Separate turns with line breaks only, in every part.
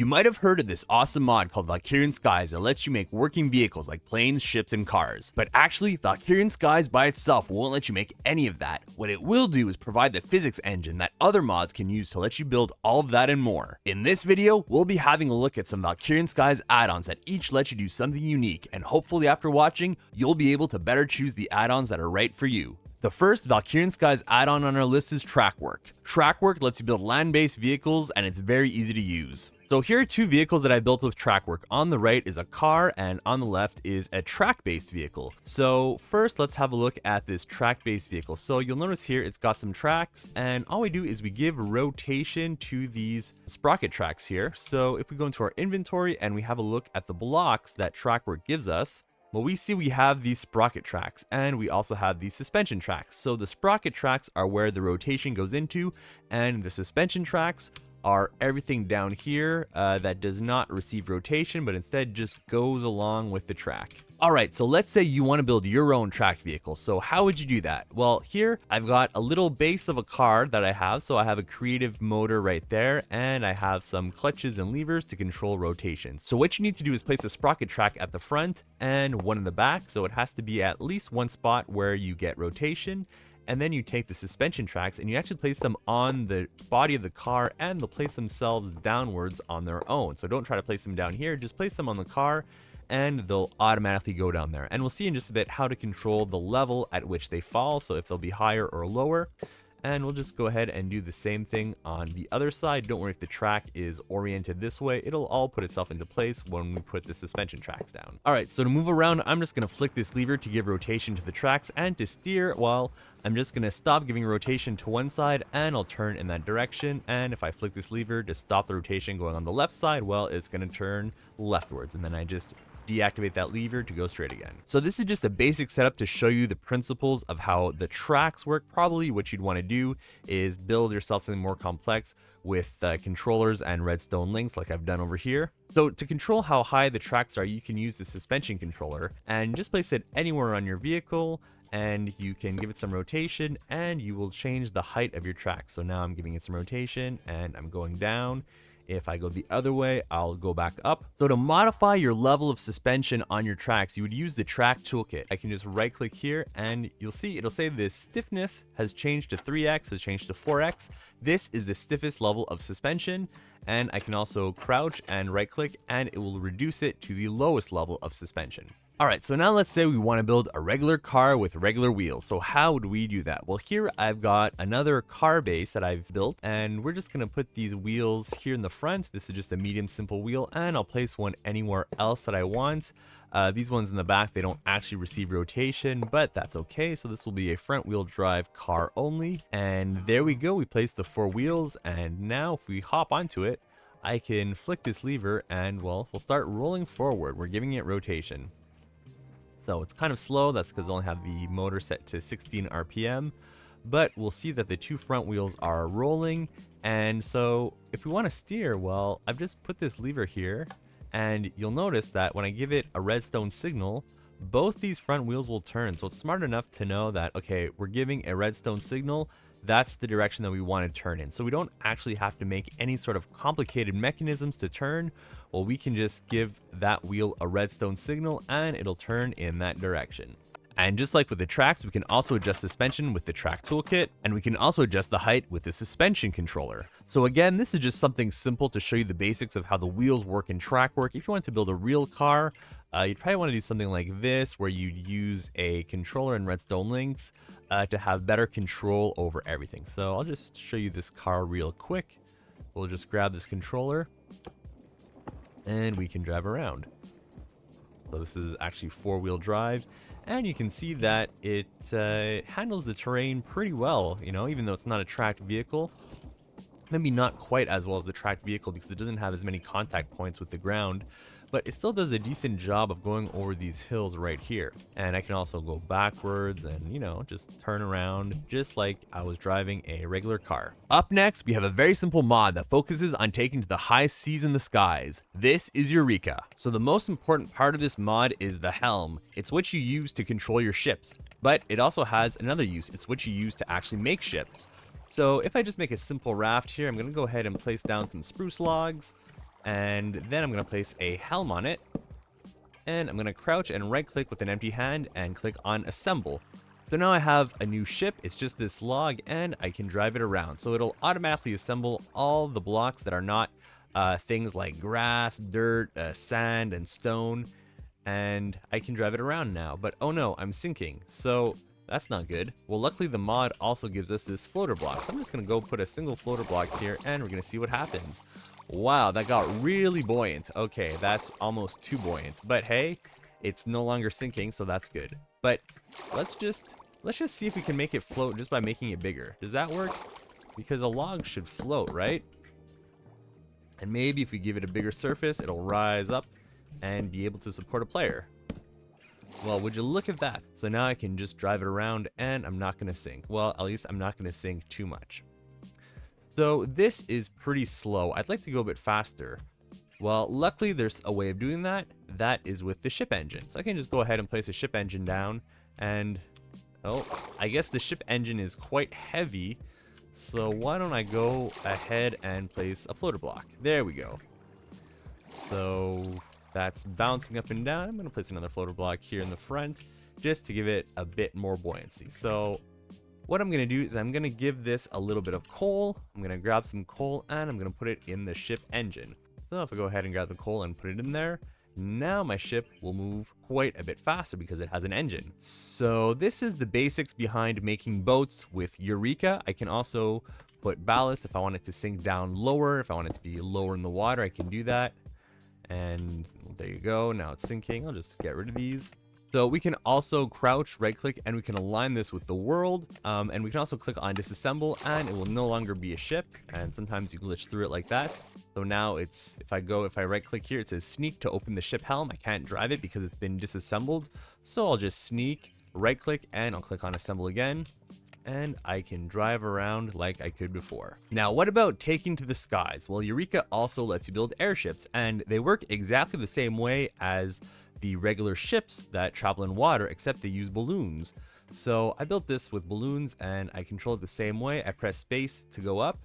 You might have heard of this awesome mod called Valkyrien Skies that lets you make working vehicles like planes, ships, and cars. But actually, Valkyrien Skies by itself won't let you make any of that. What it will do is provide the physics engine that other mods can use to let you build all of that and more. In this video, we'll be having a look at some Valkyrien Skies add-ons that each let you do something unique, and hopefully after watching, you'll be able to better choose the add-ons that are right for you. The first Valkyrien Skies add-on on our list is Clockwork. Clockwork lets you build land-based vehicles and it's very easy to use. So here are two vehicles that I built with Clockwork. On the right is a car and on the left is a track-based vehicle. So first let's have a look at this track-based vehicle. So you'll notice here it's got some tracks, and all we do is we give rotation to these sprocket tracks here. So if we go into our inventory and we have a look at the blocks that Clockwork gives us, well, we see we have these sprocket tracks and we also have these suspension tracks. So the sprocket tracks are where the rotation goes into, and the suspension tracks are everything down here that does not receive rotation but instead just goes along with the track. Alright, so let's say you want to build your own tracked vehicle. So how would you do that? Well, here I've got a little base of a car that I have. So I have a creative motor right there, and I have some clutches and levers to control rotation. So what you need to do is place a sprocket track at the front and one in the back. So it has to be at least one spot where you get rotation. And then you take the suspension tracks and you actually place them on the body of the car, and they'll place themselves downwards on their own. So don't try to place them down here, just place them on the car and they'll automatically go down there. And we'll see in just a bit how to control the level at which they fall, so if they'll be higher or lower. And we'll just go ahead and do the same thing on the other side. Don't worry if the track is oriented this way, it'll all put itself into place when we put the suspension tracks down. Alright, so to move around, I'm just going to flick this lever to give rotation to the tracks, and to steer, well, I'm just going to stop giving rotation to one side and I'll turn in that direction. And if I flick this lever to stop the rotation going on the left side, well, it's going to turn leftwards, and then I just deactivate that lever to go straight again. So this is just a basic setup to show you the principles of how the tracks work. Probably what you'd want to do is build yourself something more complex with controllers and redstone links like I've done over here. So to control how high the tracks are, you can use the suspension controller and just place it anywhere on your vehicle, and you can give it some rotation and you will change the height of your track. So now I'm giving it some rotation and I'm going down. If I go the other way, I'll go back up. So to modify your level of suspension on your tracks, you would use the track toolkit. I can just right click here and you'll see it'll say the stiffness has changed to 3x, has changed to 4x. This is the stiffest level of suspension. And I can also crouch and right click and it will reduce it to the lowest level of suspension. Alright, so now let's say we want to build a regular car with regular wheels. So how would we do that? Well, here I've got another car base that I've built, and we're just going to put these wheels here in the front. This is just a medium simple wheel, and I'll place one anywhere else that I want. These ones in the back, they don't actually receive rotation, but that's okay. So this will be a front wheel drive car only. And there we go. We placed the 4 wheels, and now if we hop onto it, I can flick this lever and, well, we'll start rolling forward. We're giving it rotation. So it's kind of slow, that's because I only have the motor set to 16 RPM, but we'll see that the 2 front wheels are rolling. And so if we want to steer, well, I've just put this lever here, and you'll notice that when I give it a redstone signal, both these front wheels will turn. So it's smart enough to know that, okay, we're giving a redstone signal, that's the direction that we want to turn in. So we don't actually have to make any sort of complicated mechanisms to turn. Well, we can just give that wheel a redstone signal and it'll turn in that direction. And just like with the tracks, we can also adjust suspension with the track toolkit, and we can also adjust the height with the suspension controller. So again, this is just something simple to show you the basics of how the wheels work in Clockwork. If you want to build a real car, you'd probably want to do something like this, where you'd use a controller and redstone links to have better control over everything. So I'll just show you this car real quick. We'll just grab this controller and we can drive around. So this is actually 4-wheel drive, and you can see that it handles the terrain pretty well, you know, even though it's not a tracked vehicle. Maybe not quite as well as the tracked vehicle because it doesn't have as many contact points with the ground, but it still does a decent job of going over these hills right here. And I can also go backwards and, you know, just turn around just like I was driving a regular car. Up next, we have a very simple mod that focuses on taking to the high seas in the skies. This is Eureka. So the most important part of this mod is the helm. It's what you use to control your ships, but it also has another use. It's what you use to actually make ships. So if I just make a simple raft here, I'm going to go ahead and place down some spruce logs. And then I'm going to place a helm on it. And I'm going to crouch and right click with an empty hand and click on assemble. So now I have a new ship. It's just this log and I can drive it around. So it'll automatically assemble all the blocks that are not things like grass, dirt, sand, and stone. And I can drive it around now. But oh no, I'm sinking. So that's not good. Well, luckily the mod also gives us this floater block. So I'm just going to go put a single floater block here and we're going to see what happens. Wow, that got really buoyant. Okay, that's almost too buoyant. But hey, it's no longer sinking, so that's good. But let's just see if we can make it float just by making it bigger. Does that work? Because a log should float, right? And maybe if we give it a bigger surface, it'll rise up and be able to support a player. Well, would you look at that? So now I can just drive it around and I'm not going to sink. Well, at least I'm not going to sink too much. So this is pretty slow. I'd like to go a bit faster. Well, luckily there's a way of doing that. That is with the ship engine. So I can just go ahead and place a ship engine down. And, oh, I guess the ship engine is quite heavy. So why don't I go ahead and place a floater block? There we go. So that's bouncing up and down. I'm going to place another floater block here in the front just to give it a bit more buoyancy. So what I'm going to do is I'm going to give this a little bit of coal. I'm going to grab some coal and I'm going to put it in the ship engine. So if I go ahead and grab the coal and put it in there, now my ship will move quite a bit faster because it has an engine. So this is the basics behind making boats with Eureka. I can also put ballast if I want it to sink down lower. If I want it to be lower in the water, I can do that. And there you go. Now it's sinking. I'll just get rid of these. So we can also crouch, right click, and we can align this with the world. And we can also click on disassemble and it will no longer be a ship. And sometimes you glitch through it like that. So now it's, if I right click here, it says sneak to open the ship helm. I can't drive it because it's been disassembled. So I'll just sneak, right click, and I'll click on assemble again. And I can drive around like I could before. Now, what about taking to the skies? Well, Eureka also lets you build airships and they work exactly the same way as the regular ships that travel in water, except they use balloons. So I built this with balloons and I control it the same way. I press space to go up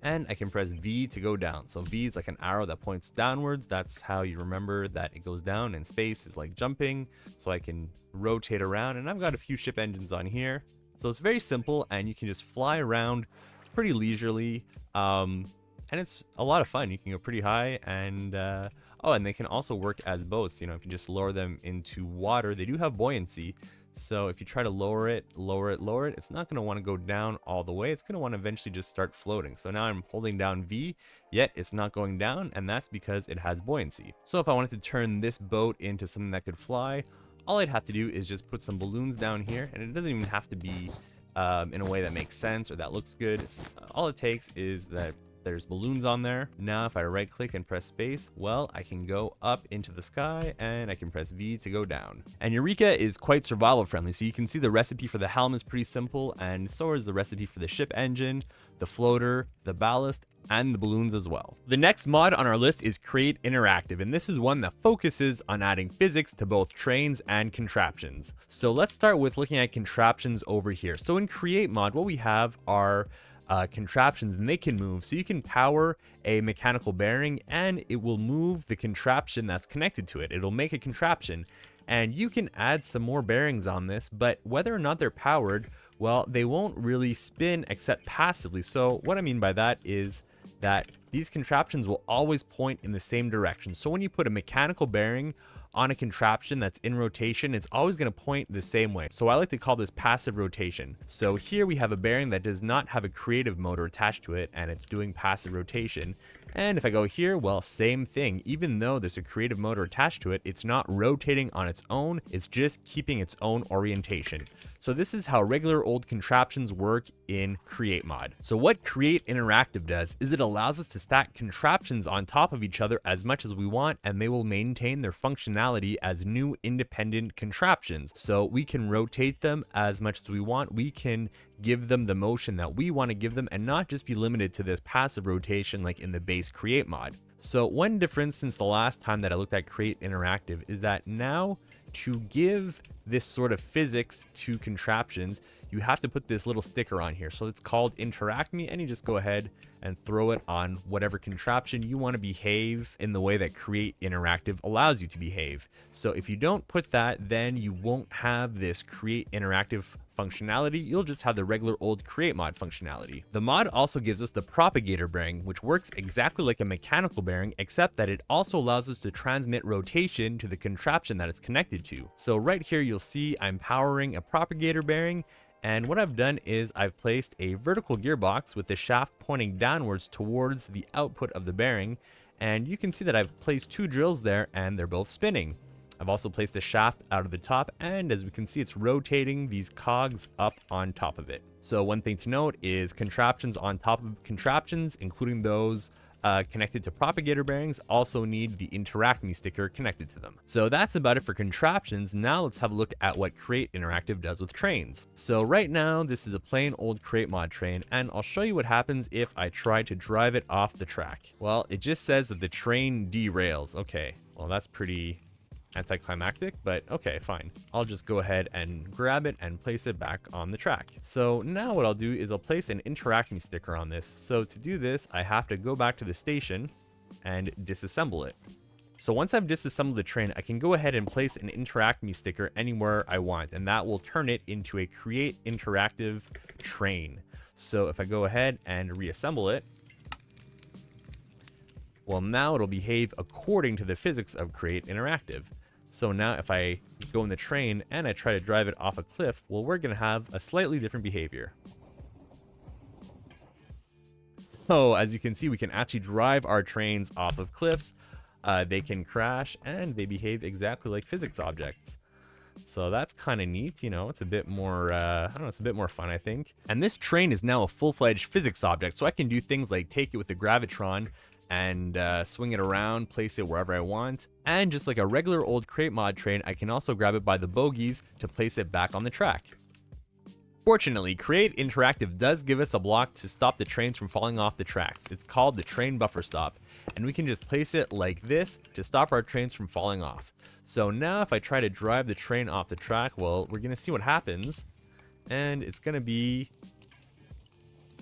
and I can press V to go down. So V is like an arrow that points downwards. That's how you remember that it goes down, and space is like jumping. So I can rotate around and I've got a few ship engines on here. So it's very simple and you can just fly around pretty leisurely. And it's a lot of fun. You can go pretty high and oh, and they can also work as boats. You know, if you just lower them into water, they do have buoyancy. So if you try to lower it, it's not going to want to go down all the way. It's going to want to eventually just start floating. So now I'm holding down V, yet it's not going down, and that's because it has buoyancy. So if I wanted to turn this boat into something that could fly, all I'd have to do is just put some balloons down here, and it doesn't even have to be in a way that makes sense or that looks good. All it takes is that there's balloons on there. Now if I right click and press space, well, I can go up into the sky and I can press V to go down. And Eureka is quite survival friendly, so you can see the recipe for the helm is pretty simple, and so is the recipe for the ship engine, the floater, the ballast, and the balloons as well. The next mod on our list is Create Interactive, and this is one that focuses on adding physics to both trains and contraptions. So let's start with looking at contraptions over here. So in Create mod, what we have are contraptions, and they can move. So you can power a mechanical bearing and it will move the contraption that's connected to it. It'll make a contraption and you can add some more bearings on this, but whether or not they're powered, well, they won't really spin except passively. So what I mean by that is that these contraptions will always point in the same direction. So when you put a mechanical bearing on a contraption that's in rotation, it's always going to point the same way. So I like to call this passive rotation. So here we have a bearing that does not have a creative motor attached to it, and it's doing passive rotation. And if I go here, well, same thing. Even though there's a creative motor attached to it, it's not rotating on its own. It's just keeping its own orientation. So this is how regular old contraptions work in Create mod. So what Create Interactive does is it allows us to stack contraptions on top of each other as much as we want, and they will maintain their functionality as new independent contraptions. So we can rotate them as much as we want. We can give them the motion that we want to give them and not just be limited to this passive rotation like in the base Create mod. So one difference since the last time that I looked at Create Interactive is that now to give this sort of physics to contraptions, you have to put this little sticker on here. So it's called Interact Me, and you just go ahead and throw it on whatever contraption you want to behave in the way that Create Interactive allows you to behave. So if you don't put that, then you won't have this Create Interactive functionality. You'll just have the regular old Create Mod functionality. The mod also gives us the Propagator bearing, which works exactly like a mechanical bearing, except that it also allows us to transmit rotation to the contraption that it's connected to. So right here, you'll see I'm powering a Propagator bearing. And what I've done is I've placed a vertical gearbox with the shaft pointing downwards towards the output of the bearing. And you can see that I've placed 2 drills there and they're both spinning. I've also placed a shaft out of the top, and as we can see, it's rotating these cogs up on top of it. So one thing to note is contraptions on top of contraptions, including those connected to propagator bearings, also need the Interact Me sticker connected to them. So that's about it for contraptions. Now let's have a look at what Create Interactive does with trains. So right now, this is a plain old Create Mod train, and I'll show you what happens if I try to drive it off the track. Well, it just says that the train derails. Okay, well, that's pretty anticlimactic, but okay, fine. I'll just go ahead and grab it and place it back on the track. So now what I'll do is I'll place an Interact Me sticker on this. So to do this, I have to go back to the station and disassemble it. So once I've disassembled the train, I can go ahead and place an Interact Me sticker anywhere I want, and that will turn it into a Create Interactive train. So if I go ahead and reassemble it, well, now it'll behave according to the physics of Create Interactive. So now if I go in the train and I try to drive it off a cliff, well, we're going to have a slightly different behavior. So as you can see, we can actually drive our trains off of cliffs. They can crash, and they behave exactly like physics objects. So that's kind of neat, you know, it's a bit more, I don't know, it's a bit more fun, I think. And this train is now a full-fledged physics object, so I can do things like take it with the Gravitron and swing it around, place it wherever I want. And just like a regular old Create Mod train, I can also grab it by the bogies to place it back on the track. Fortunately, Create Interactive does give us a block to stop the trains from falling off the tracks. It's called the Train Buffer Stop, and we can just place it like this to stop our trains from falling off. So now if I try to drive the train off the track, well, we're going to see what happens, and it's going to be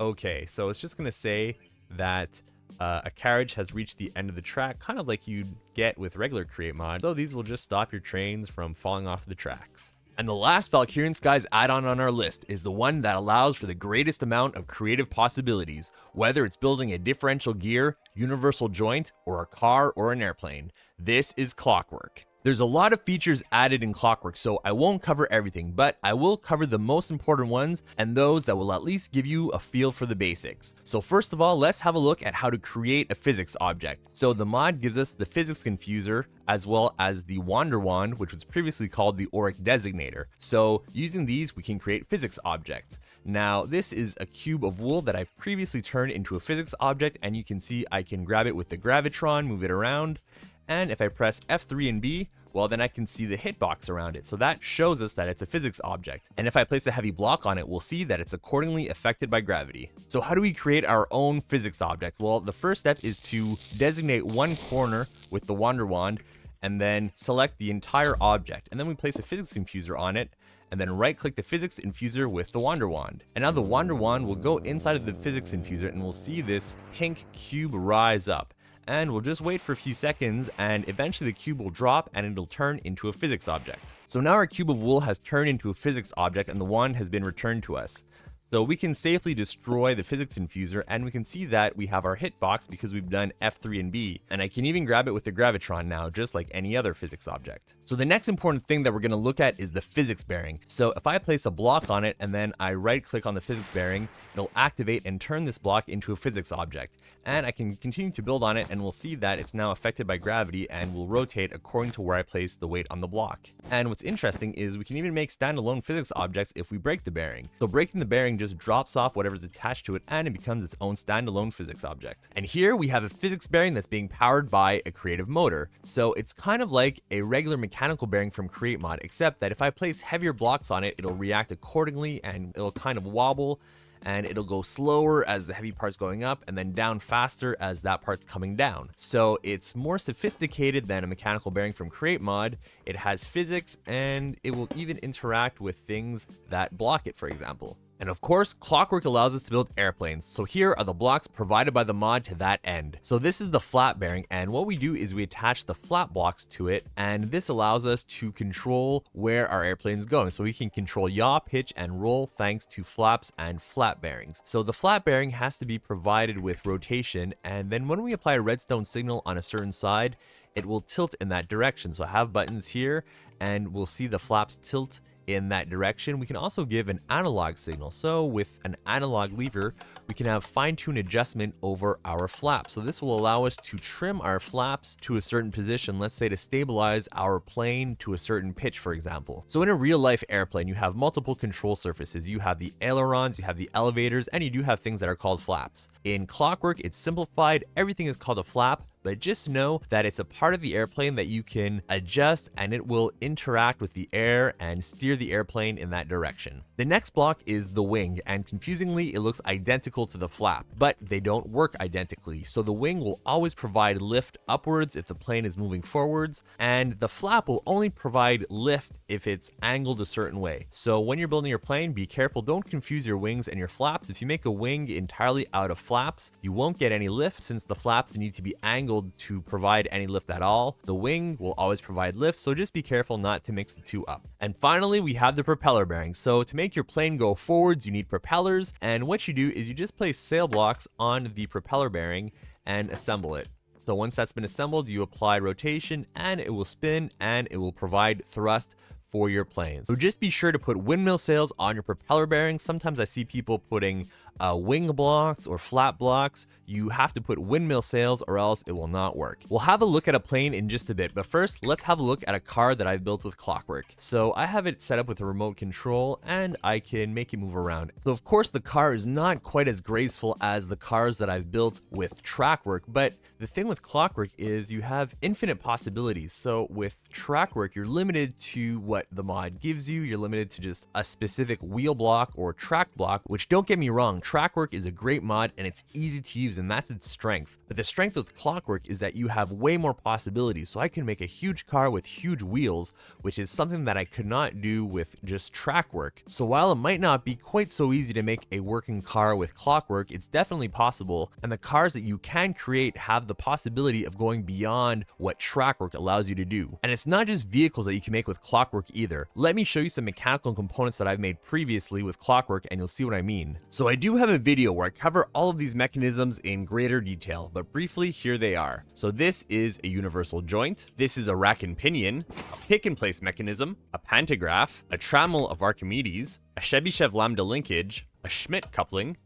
okay. So it's just going to say that a carriage has reached the end of the track, kind of like you'd get with regular Create Mod. So these will just stop your trains from falling off the tracks. And the last Valkyrien Skies add-on on our list is the one that allows for the greatest amount of creative possibilities, whether it's building a differential gear, universal joint, or a car or an airplane. This is Clockwork. There's a lot of features added in Clockwork, so I won't cover everything, but I will cover the most important ones and those that will at least give you a feel for the basics. So first of all, let's have a look at how to create a physics object. So the mod gives us the physics confuser as well as the wander wand, which was previously called the auric designator. So using these, we can create physics objects. Now, this is a cube of wool that I've previously turned into a physics object, and you can see I can grab it with the Gravitron, move it around, and if I press F3 and B, well, then I can see the hitbox around it. So that shows us that it's a physics object. And if I place a heavy block on it, we'll see that it's accordingly affected by gravity. So how do we create our own physics object? Well, the first step is to designate one corner with the wander wand and then select the entire object. And then we place a physics infuser on it and then right click the physics infuser with the wander wand. And now the wander wand will go inside of the physics infuser and we'll see this pink cube rise up. And we'll just wait for a few seconds, and eventually the cube will drop and it'll turn into a physics object. So now our cube of wool has turned into a physics object and the wand has been returned to us. So we can safely destroy the physics infuser, and we can see that we have our hitbox because we've done F3 and B, and I can even grab it with the Gravitron now, just like any other physics object. So the next important thing that we're going to look at is the physics bearing. So if I place a block on it and then I right click on the physics bearing, it'll activate and turn this block into a physics object. And I can continue to build on it, and we'll see that it's now affected by gravity and will rotate according to where I place the weight on the block. And what's interesting is we can even make standalone physics objects if we break the bearing. So breaking the bearing just drops off whatever's attached to it and it becomes its own standalone physics object. And here we have a physics bearing that's being powered by a creative motor. So it's kind of like a regular mechanical bearing from Create Mod, except that if I place heavier blocks on it, it'll react accordingly and it'll kind of wobble. and it'll go slower as the heavy part's going up and then down faster as that part's coming down. So it's more sophisticated than a mechanical bearing from Create Mod. It has physics, and it will even interact with things that block it, for example. And of course, Clockwork allows us to build airplanes, so here are the blocks provided by the mod to that end. So this is the flat bearing, and what we do is we attach the flat blocks to it, and this allows us to control where our airplane is going. So we can control yaw, pitch, and roll thanks to flaps and flat bearings. So the flat bearing has to be provided with rotation, and then when we apply a redstone signal on a certain side, it will tilt in that direction. So I have buttons here, and we'll see the flaps tilt in that direction. We can also give an analog signal. So with an analog lever, we can have fine-tune adjustment over our flaps. So this will allow us to trim our flaps to a certain position, let's say to stabilize our plane to a certain pitch, for example. So in a real-life airplane, you have multiple control surfaces. You have the ailerons, you have the elevators, and you do have things that are called flaps. In Clockwork, it's simplified. Everything is called a flap, but just know that it's a part of the airplane that you can adjust, and it will interact with the air and steer the airplane in that direction. The next block is the wing, and confusingly, it looks identical to the flap, but they don't work identically. So the wing will always provide lift upwards if the plane is moving forwards, and the flap will only provide lift if it's angled a certain way. So when you're building your plane, be careful, don't confuse your wings and your flaps. If you make a wing entirely out of flaps, you won't get any lift since the flaps need to be angled to provide any lift at all. The wing will always provide lift, so just be careful not to mix the two up. And finally, we have the propeller bearings. So to make your plane go forwards, you need propellers, and what you do is you just place sail blocks on the propeller bearing and assemble it. So once that's been assembled, you apply rotation and it will spin and it will provide thrust for your plane. So just be sure to put windmill sails on your propeller bearings. Sometimes I see people putting wing blocks or flat blocks. You have to put windmill sails or else it will not work. We'll have a look at a plane in just a bit, but first let's have a look at a car that I've built with Clockwork. So I have it set up with a remote control and I can make it move around. So of course the car is not quite as graceful as the cars that I've built with Trackwork, but the thing with Clockwork is you have infinite possibilities. So with Trackwork, you're limited to what the mod gives you. You're limited to just a specific wheel block or track block, which don't get me wrong, Trackwork is a great mod and it's easy to use and that's its strength. But the strength with Clockwork is that you have way more possibilities. So I can make a huge car with huge wheels, which is something that I could not do with just Trackwork. So while it might not be quite so easy to make a working car with Clockwork, it's definitely possible. And the cars that you can create have the possibility of going beyond what Trackwork allows you to do. And it's not just vehicles that you can make with Clockwork either. Let me show you some mechanical components that I've made previously with Clockwork and you'll see what I mean. So I do have a video where I cover all of these mechanisms in greater detail, but briefly here they are. So this is a universal joint, this is a rack and pinion, a pick and place mechanism, a pantograph, a trammel of Archimedes, a Chebyshev lambda linkage, a Schmidt coupling,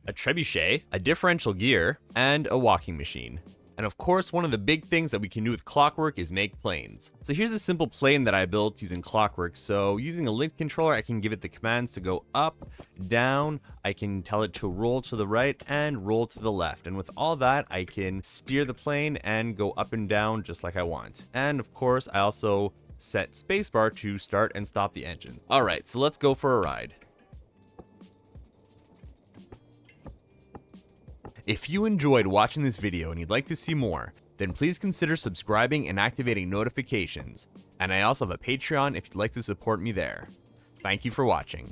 a trebuchet, a differential gear, and a walking machine. And of course, one of the big things that we can do with Clockwork is make planes. So here's a simple plane that I built using Clockwork. So using a link controller, I can give it the commands to go up, down, I can tell it to roll to the right and roll to the left. And with all that, I can steer the plane and go up and down just like I want. And of course, I also set spacebar to start and stop the engine. All right, so let's go for a ride. If you enjoyed watching this video and you'd like to see more, then please consider subscribing and activating notifications. And I also have a Patreon if you'd like to support me there. Thank you for watching.